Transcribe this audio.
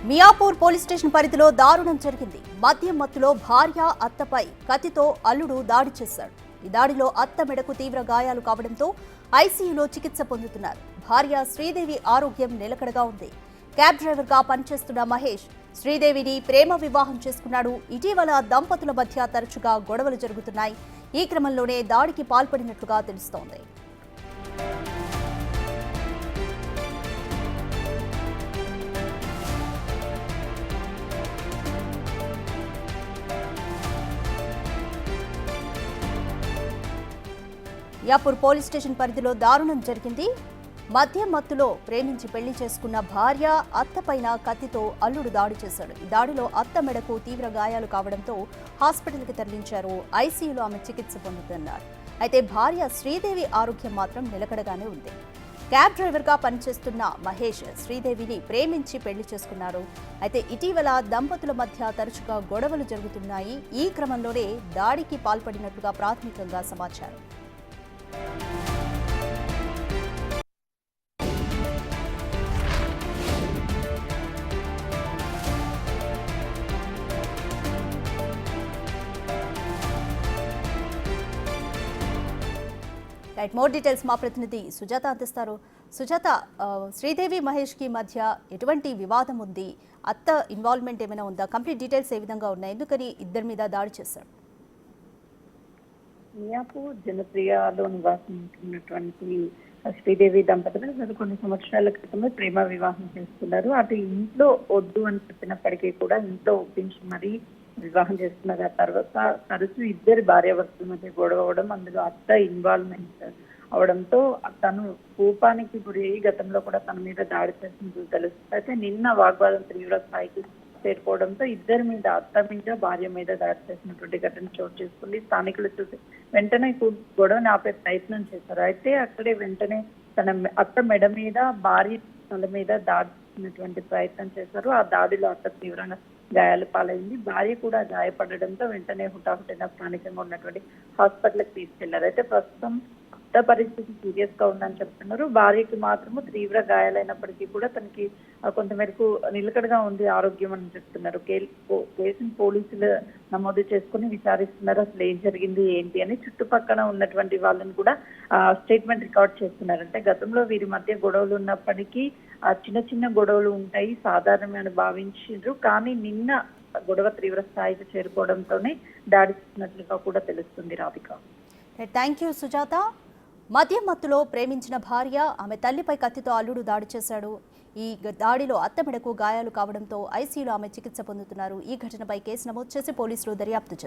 Miyapur police station పరిధిలో దారుణం జరిగింది. మద్యం మత్తులో భార్య అత్తపై కత్తితో అల్లుడు దాడి చేశాడు. ఈ దాడిలో అత్త మెడకు తీవ్ర గాయాలు కావడంతో ఐసీయూలో చికిత్స పొందుతున్నారు. భార్య శ్రీదేవి ఆరోగ్యం నిలకడగా ఉంది. క్యాబ్ డ్రైవర్ గా పనిచేస్తున్న మహేష్ శ్రీదేవిని ప్రేమ వివాహం చేసుకున్నాడు. ఇటీవల దంపతుల మధ్య తరచుగా గొడవలు జరుగుతున్నాయి. ఈ క్రమంలోనే దాడికి పాల్పడినట్లుగా తెలుస్తోంది. మియాపూర్ పోలీస్ స్టేషన్ పరిధిలో దారుణం జరిగింది. మద్యం మత్తులో ప్రేమించి పెళ్లి చేసుకున్న భార్య అత్తపైన కత్తితో అల్లుడు దాడి చేశాడు. ఈ దాడిలో అత్త మెడకు తీవ్ర గాయాలు కావడంతో హాస్పిటల్కి తరలించారు. ఐసీయూలో ఆమె చికిత్స పొందుతున్నారు. అయితే భార్య శ్రీదేవి ఆరోగ్యం మాత్రం నిలకడగానే ఉంది. క్యాబ్ డ్రైవర్గా పనిచేస్తున్న మహేష్ శ్రీదేవిని ప్రేమించి పెళ్లి చేసుకున్నారు. అయితే ఇటీవల దంపతుల మధ్య తరచుగా గొడవలు జరుగుతున్నాయి. ఈ క్రమంలోనే దాడికి పాల్పడినట్లుగా ప్రాథమికంగా సమాచారం. మోర్ డీటెయిల్స్ మా ప్రతినిధి సుజాత అందిస్తారు. సుజాత, శ్రీదేవి మహేష్ కి మధ్య ఎటువంటి వివాదం ఉంది? అత్త ఇన్వాల్వ్మెంట్ ఏమైనా ఉందా? కంప్లీట్ డీటెయిల్స్ ఏ విధంగా ఉన్నాయి? ఎందుకని ఇద్దరి మీద దాడి చేశారు? మియాపూర్ జనప్రియలో నివాసం ఉంటున్నటువంటి శ్రీదేవి దంపతులు గత కొన్ని సంవత్సరాల క్రితమే ప్రేమ వివాహం చేసుకున్నారు. అటు ఇంట్లో వద్దు అని చెప్పినప్పటికీ కూడా ఇంట్లో ఒప్పించి మరీ వివాహం చేసుకున్నారు. ఆ తర్వాత తరచూ ఇద్దరు భార్యాభర్తల మధ్య గొడవ అవడం, అందులో అత్త ఇన్వాల్వ్మెంట్ అవడంతో తను కోపానికి గురి అయ్యి గతంలో కూడా తన మీద దాడి చేసినట్టు తెలుస్తుంది. అయితే నిన్న వాగ్వాదం తీవ్ర స్థాయికి చేరుకోవడంతో ఇద్దరి మీద, అత్త మీద, భార్య మీద దాడి చేసినటువంటి ఘటన చోటు చేసుకుంది. స్థానికులు చూసి వెంటనే గొడవని ఆపే ప్రయత్నం చేశారు. అయితే అక్కడే వెంటనే తన అత్త మెడ మీద, భార్య తల మీద దాడి చేసినటువంటి ప్రయత్నం చేశారు. ఆ దాడిలో అత్త తీవ్రంగా గాయాలు పాలైంది. భార్య కూడా గాయపడడంతో వెంటనే హుటాహుటిన స్థానికంగా ఉన్నటువంటి హాస్పిటల్కి తీసుకెళ్లారు. అయితే ప్రస్తుతం అత్త పరిస్థితి సీరియస్ గా ఉందని చెప్తున్నారు. భార్యకి మాత్రము తీవ్ర గాయాలైనప్పటికీ కూడా తనకి కొంతమేరకు నిలకడగా ఉంది ఆరోగ్యం అని చెప్తున్నారు. కేసును పోలీసులు నమోదు చేసుకుని విచారిస్తున్నారు. అసలు ఏం జరిగింది ఏంటి అని చుట్టుపక్కల ఉన్నటువంటి వాళ్ళని కూడా స్టేట్మెంట్ రికార్డ్ చేస్తున్నారు. అంటే గతంలో వీరి మధ్య గొడవలు ఉన్నప్పటికీ చిన్న చిన్న గొడవలు ఉంటాయి, సాధారణమని భావించారు. కానీ నిన్న గొడవ తీవ్ర స్థాయికి చేరుకోవడంతోనే దాడి చేసినట్లుగా కూడా తెలుస్తుంది. Radhika, thank you Sujatha. మద్యం మత్తులో ప్రేమించిన భార్య ఆమె తల్లిపై కత్తితో అల్లుడు దాడి చేశాడు. ఈ దాడిలో అత్త మెడకు గాయాలు కావడంతో ఐసీయూలో ఆమె చికిత్స పొందుతున్నారు. ఈ ఘటనపై కేసు నమోదు చేసి పోలీసులు దర్యాప్తు చేశారు.